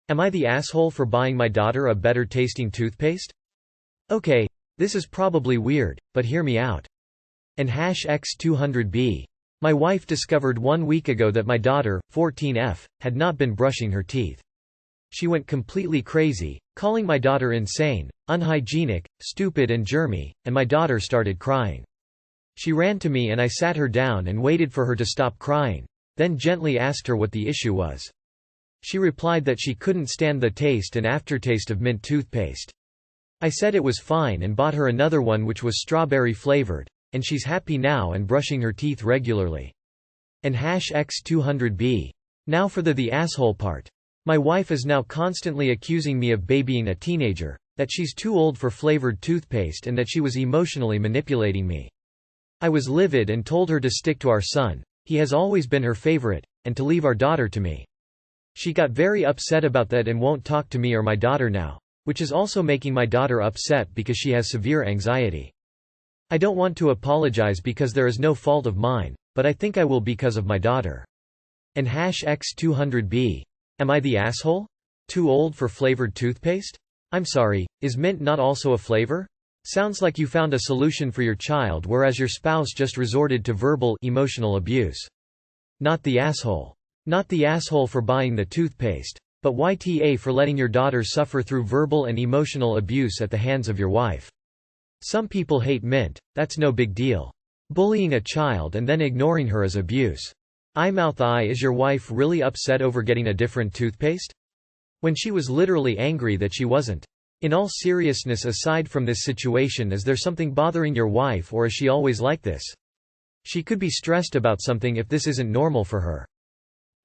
Am I the asshole for buying my daughter a better tasting toothpaste? Okay, this is probably weird, but hear me out. And #X200B. My wife discovered 1 week ago that my daughter, 14F, had not been brushing her teeth. She went completely crazy, calling my daughter insane, unhygienic, stupid and germy, and my daughter started crying. She ran to me and I sat her down and waited for her to stop crying, then gently asked her what the issue was. She replied that she couldn't stand the taste and aftertaste of mint toothpaste. I said it was fine and bought her another one which was strawberry flavored, and she's happy now and brushing her teeth regularly. And #X200B. Now for the asshole part. My wife is now constantly accusing me of babying a teenager, that she's too old for flavored toothpaste and that she was emotionally manipulating me. I was livid and told her to stick to our son, he has always been her favorite, and to leave our daughter to me. She got very upset about that and won't talk to me or my daughter now, which is also making my daughter upset because she has severe anxiety. I don't want to apologize because there is no fault of mine, but I think I will because of my daughter. And #X200B. Am I the asshole? Too old for flavored toothpaste? I'm sorry, is mint not also a flavor? Sounds like you found a solution for your child whereas your spouse just resorted to verbal, emotional abuse. Not the asshole. Not the asshole for buying the toothpaste. But YTA for letting your daughter suffer through verbal and emotional abuse at the hands of your wife. Some people hate mint, that's no big deal. Bullying a child and then ignoring her is abuse. Is your wife really upset over getting a different toothpaste? When she was literally angry that she wasn't. In all seriousness, aside from this situation, is there something bothering your wife or is she always like this? She could be stressed about something if this isn't normal for her.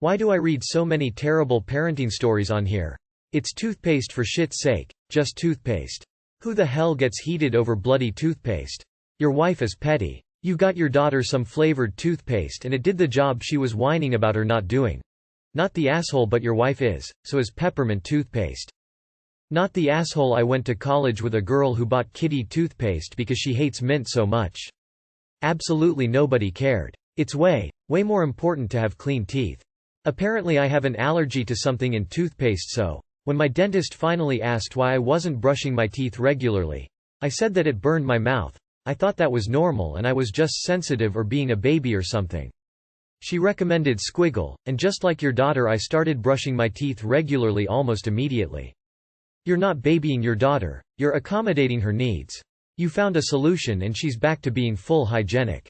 Why do I read so many terrible parenting stories on here? It's toothpaste for shit's sake, just toothpaste. Who the hell gets heated over bloody toothpaste? Your wife is petty. You got your daughter some flavored toothpaste and it did the job she was whining about her not doing. Not the asshole, but your wife is, so is peppermint toothpaste. Not the asshole. I went to college with a girl who bought kitty toothpaste because she hates mint so much. Absolutely nobody cared. It's way more important to have clean teeth. Apparently I have an allergy to something in toothpaste, so when my dentist finally asked why I wasn't brushing my teeth regularly, I said that it burned my mouth. I thought that was normal and I was just sensitive or being a baby or something. She recommended Squiggle, and just like your daughter I started brushing my teeth regularly almost immediately. You're not babying your daughter, you're accommodating her needs. You found a solution and she's back to being full hygienic.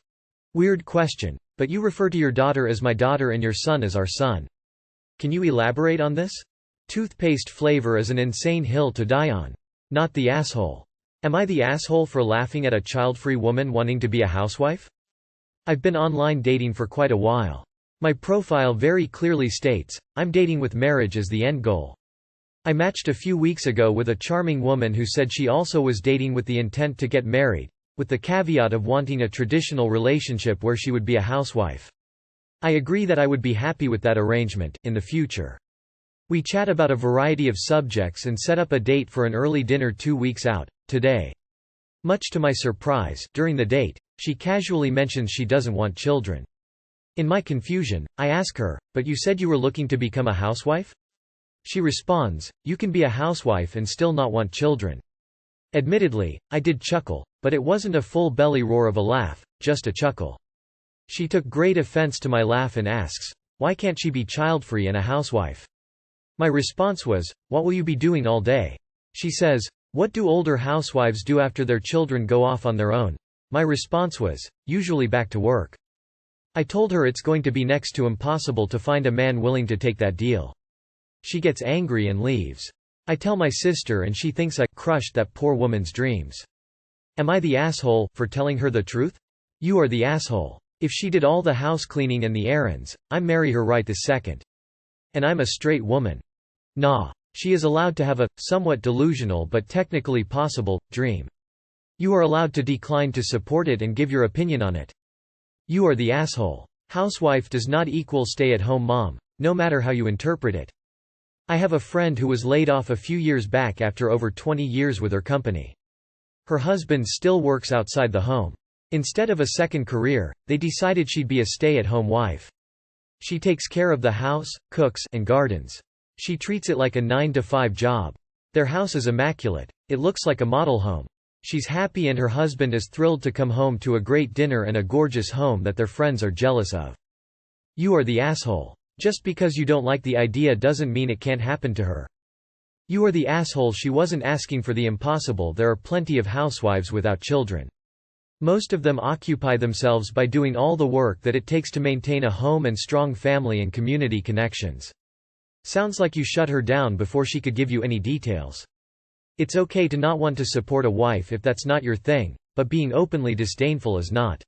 Weird question, but you refer to your daughter as my daughter and your son as our son. Can you elaborate on this? Toothpaste flavor is an insane hill to die on. Not the asshole. Am I the asshole for laughing at a child-free woman wanting to be a housewife? I've been online dating for quite a while. My profile very clearly states, I'm dating with marriage as the end goal. I matched a few weeks ago with a charming woman who said she also was dating with the intent to get married, with the caveat of wanting a traditional relationship where she would be a housewife. I agree that I would be happy with that arrangement in the future. We chat about a variety of subjects and set up a date for an early dinner 2 weeks out, today. Much to my surprise, during the date, she casually mentions she doesn't want children. In my confusion, I ask her, but you said you were looking to become a housewife? She responds, you can be a housewife and still not want children. Admittedly, I did chuckle, but it wasn't a full belly roar of a laugh, just a chuckle. She took great offense to my laugh and asks, why can't she be childfree and a housewife? My response was, what will you be doing all day? She says, what do older housewives do after their children go off on their own? My response was, usually back to work. I told her it's going to be next to impossible to find a man willing to take that deal. She gets angry and leaves. I tell my sister and she thinks I crushed that poor woman's dreams. Am I the asshole for telling her the truth? You are the asshole. If she did all the house cleaning and the errands, I'd marry her right this second. And I'm a straight woman. Nah. She is allowed to have a, somewhat delusional but technically possible, dream. You are allowed to decline to support it and give your opinion on it. You are the asshole. Housewife does not equal stay-at-home mom, no matter how you interpret it. I have a friend who was laid off a few years back after over 20 years with her company. Her husband still works outside the home. Instead of a second career, they decided she'd be a stay-at-home wife. She takes care of the house, cooks, and gardens. She treats it like a 9-to-5 job. Their house is immaculate. It looks like a model home. She's happy and her husband is thrilled to come home to a great dinner and a gorgeous home that their friends are jealous of. You are the asshole. Just because you don't like the idea doesn't mean it can't happen to her. You are the asshole. She wasn't asking for the impossible. There are plenty of housewives without children. Most of them occupy themselves by doing all the work that it takes to maintain a home and strong family and community connections. Sounds like you shut her down before she could give you any details. It's okay to not want to support a wife if that's not your thing, but being openly disdainful is not.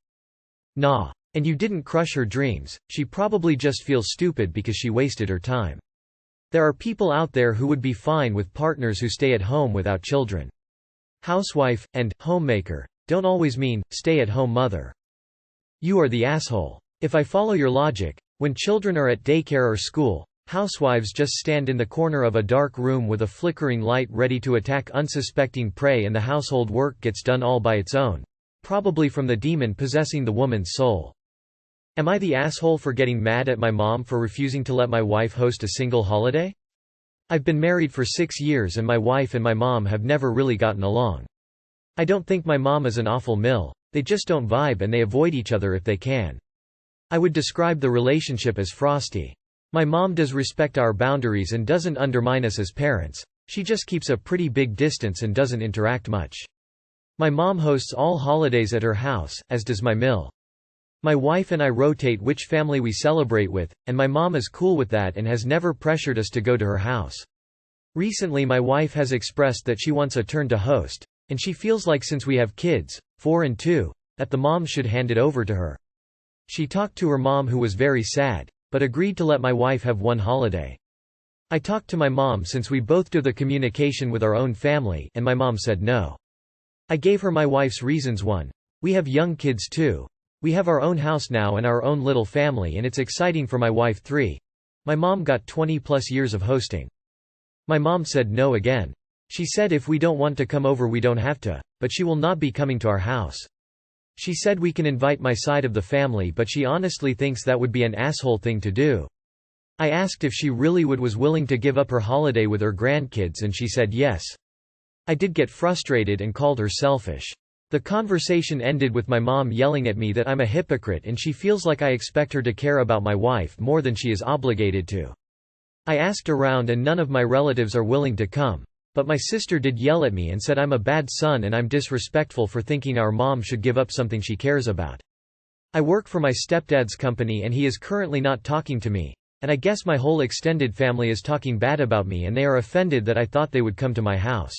Nah. And you didn't crush her dreams, she probably just feels stupid because she wasted her time. There are people out there who would be fine with partners who stay at home without children. Housewife and homemaker don't always mean stay-at-home mother. You are the asshole. If I follow your logic, when children are at daycare or school, housewives just stand in the corner of a dark room with a flickering light ready to attack unsuspecting prey and the household work gets done all by its own, probably from the demon possessing the woman's soul. Am I the asshole for getting mad at my mom for refusing to let my wife host a single holiday? I've been married for 6 years and my wife and my mom have never really gotten along. I don't think my mom is an awful mill, they just don't vibe and they avoid each other if they can. I would describe the relationship as frosty. My mom does respect our boundaries and doesn't undermine us as parents, she just keeps a pretty big distance and doesn't interact much. My mom hosts all holidays at her house, as does my mill. My wife and I rotate which family we celebrate with, and my mom is cool with that and has never pressured us to go to her house. Recently my wife has expressed that she wants a turn to host, and she feels like since we have kids, 4 and 2, that the mom should hand it over to her. She talked to her mom who was very sad, but agreed to let my wife have one holiday. I talked to my mom since we both do the communication with our own family, and my mom said no. I gave her my wife's reasons. 1. We have young kids too. We have our own house now and our own little family and it's exciting for my wife. 3. My mom got 20+ years of hosting. My mom said no again. She said if we don't want to come over we don't have to, but she will not be coming to our house. She said we can invite my side of the family but she honestly thinks that would be an asshole thing to do. I asked if she really was willing to give up her holiday with her grandkids and she said yes. I did get frustrated and called her selfish. The conversation ended with my mom yelling at me that I'm a hypocrite and she feels like I expect her to care about my wife more than she is obligated to. I asked around and none of my relatives are willing to come, but my sister did yell at me and said I'm a bad son and I'm disrespectful for thinking our mom should give up something she cares about. I work for my stepdad's company and he is currently not talking to me, and I guess my whole extended family is talking bad about me and they are offended that I thought they would come to my house.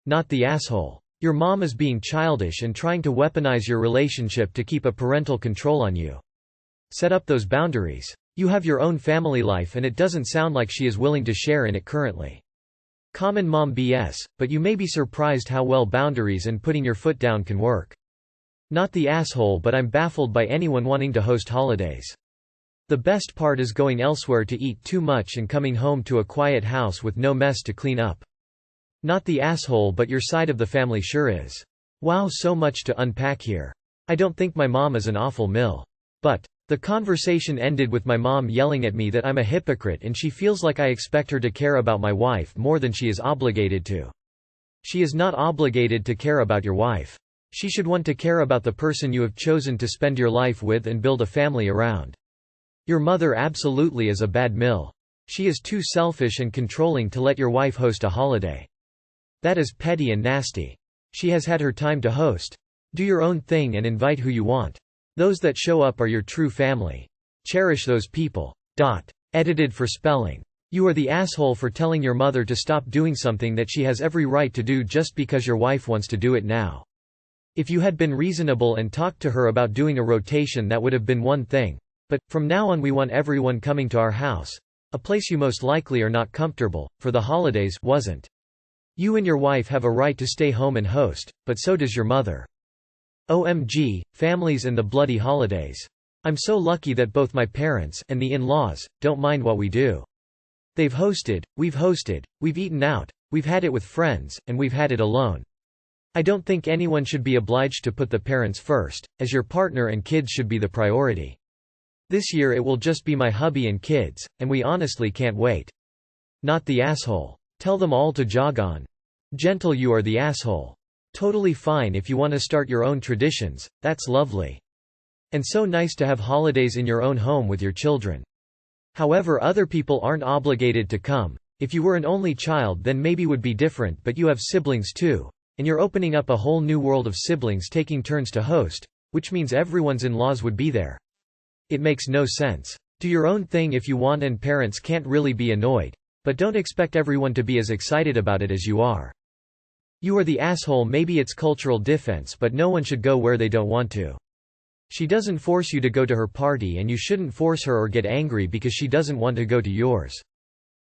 Not the asshole. Your mom is being childish and trying to weaponize your relationship to keep a parental control on you. Set up those boundaries. You have your own family life and it doesn't sound like she is willing to share in it currently. Common mom BS, but you may be surprised how well boundaries and putting your foot down can work. Not the asshole, but I'm baffled by anyone wanting to host holidays. The best part is going elsewhere to eat too much and coming home to a quiet house with no mess to clean up. Not the asshole, but your side of the family sure is. Wow, so much to unpack here. I don't think my mom is an awful mill. But the conversation ended with my mom yelling at me that I'm a hypocrite and she feels like I expect her to care about my wife more than she is obligated to. She is not obligated to care about your wife. She should want to care about the person you have chosen to spend your life with and build a family around. Your mother absolutely is a bad mill. She is too selfish and controlling to let your wife host a holiday. That is petty and nasty. She has had her time to host. Do your own thing and invite who you want. Those that show up are your true family. Cherish those people. Edited for spelling. You are the asshole for telling your mother to stop doing something that she has every right to do just because your wife wants to do it now. If you had been reasonable and talked to her about doing a rotation, that would have been one thing. But, from now on we want everyone coming to our house. A place you most likely are not comfortable, for the holidays, wasn't. You and your wife have a right to stay home and host, but so does your mother. OMG, families and the bloody holidays. I'm so lucky that both my parents and the in-laws don't mind what we do. They've hosted, we've eaten out, we've had it with friends, and we've had it alone. I don't think anyone should be obliged to put the parents first, as your partner and kids should be the priority. This year it will just be my hubby and kids, and we honestly can't wait. Not the asshole. Tell them all to jog on. Gentle, you are the asshole. Totally fine if you want to start your own traditions, that's lovely. And so nice to have holidays in your own home with your children. However, other people aren't obligated to come. If you were an only child then maybe would be different, but you have siblings too. And you're opening up a whole new world of siblings taking turns to host, which means everyone's in-laws would be there. It makes no sense. Do your own thing if you want and parents can't really be annoyed. But don't expect everyone to be as excited about it as you are. You are the asshole. Maybe it's cultural defense, but no one should go where they don't want to. She doesn't force you to go to her party and you shouldn't force her or get angry because she doesn't want to go to yours.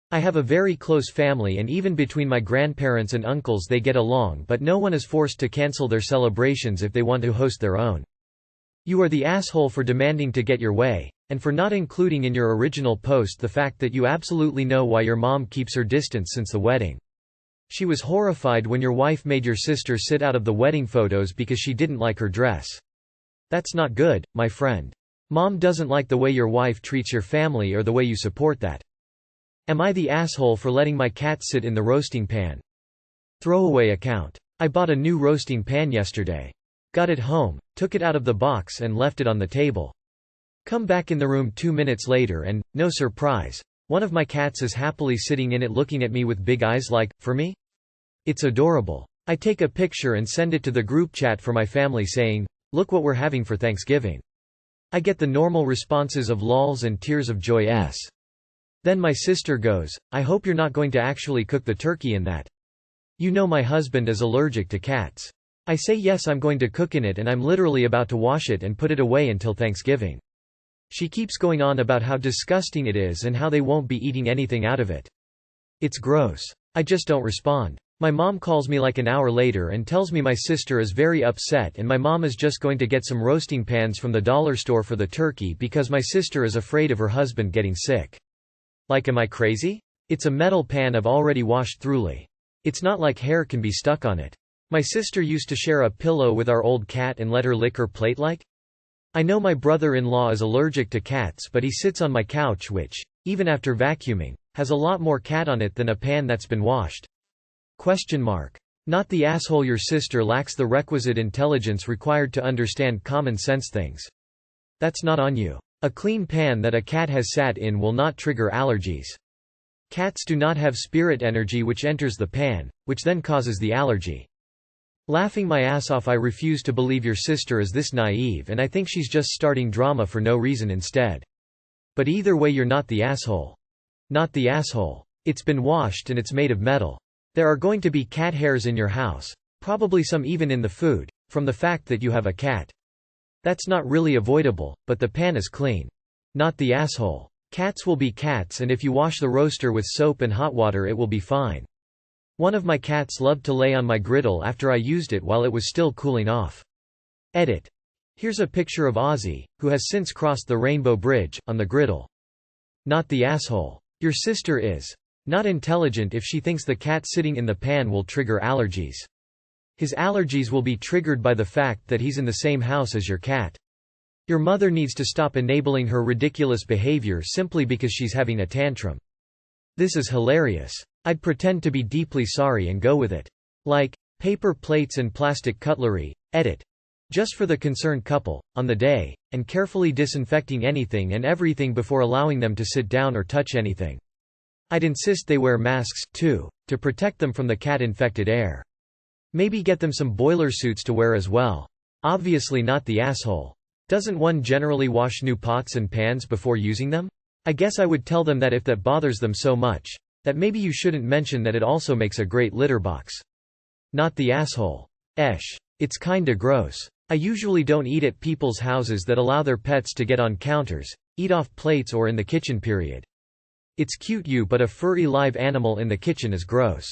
I have a very close family and even between my grandparents and uncles they get along, but no one is forced to cancel their celebrations if they want to host their own. You are the asshole for demanding to get your way, and for not including in your original post the fact that you absolutely know why your mom keeps her distance since the wedding. She was horrified when your wife made your sister sit out of the wedding photos because she didn't like her dress. That's not good, my friend. Mom doesn't like the way your wife treats your family or the way you support that. Am I the asshole for letting my cat sit in the roasting pan? Throwaway account. I bought a new roasting pan yesterday. Got it home, took it out of the box and left it on the table. Come back in the room 2 minutes later and, no surprise, one of my cats is happily sitting in it looking at me with big eyes like, for me? It's adorable. I take a picture and send it to the group chat for my family saying, look what we're having for Thanksgiving. I get the normal responses of lols and tears of joy. Then my sister goes, I hope you're not going to actually cook the turkey in that. You know my husband is allergic to cats. I say yes, I'm going to cook in it and I'm literally about to wash it and put it away until Thanksgiving. She keeps going on about how disgusting it is and how they won't be eating anything out of it. It's gross. I just don't respond. My mom calls me like an hour later and tells me my sister is very upset and my mom is just going to get some roasting pans from the dollar store for the turkey because my sister is afraid of her husband getting sick. Like, am I crazy? It's a metal pan I've already washed thoroughly. It's not like hair can be stuck on it. My sister used to share a pillow with our old cat and let her lick her plate like? I know my brother-in-law is allergic to cats, but he sits on my couch which, even after vacuuming, has a lot more cat on it than a pan that's been washed. Not the asshole. Your sister lacks the requisite intelligence required to understand common sense things. That's not on you. A clean pan that a cat has sat in will not trigger allergies. Cats do not have spirit energy which enters the pan, which then causes the allergy. Laughing my ass off, I refuse to believe your sister is this naive and I think she's just starting drama for no reason instead. But either way, you're not the asshole. Not the asshole. It's been washed and it's made of metal. There are going to be cat hairs in your house, probably some even in the food, from the fact that you have a cat. That's not really avoidable, but the pan is clean. Not the asshole. Cats will be cats and if you wash the roaster with soap and hot water it will be fine. One of my cats loved to lay on my griddle after I used it while it was still cooling off. Edit. Here's a picture of Ozzy, who has since crossed the Rainbow Bridge, on the griddle. Not the asshole. Your sister is not intelligent if she thinks the cat sitting in the pan will trigger allergies. His allergies will be triggered by the fact that he's in the same house as your cat. Your mother needs to stop enabling her ridiculous behavior simply because she's having a tantrum. This is hilarious. I'd pretend to be deeply sorry and go with it. Like, paper plates and plastic cutlery, edit. Just for the concerned couple, on the day, and carefully disinfecting anything and everything before allowing them to sit down or touch anything. I'd insist they wear masks, too, to protect them from the cat-infected air. Maybe get them some boiler suits to wear as well. Obviously not the asshole. Doesn't one generally wash new pots and pans before using them? I guess I would tell them that if that bothers them so much, that maybe you shouldn't mention that it also makes a great litter box. Not the asshole. It's kinda gross. I usually don't eat at people's houses that allow their pets to get on counters, eat off plates or in the kitchen period. It's cute but a furry live animal in the kitchen is gross.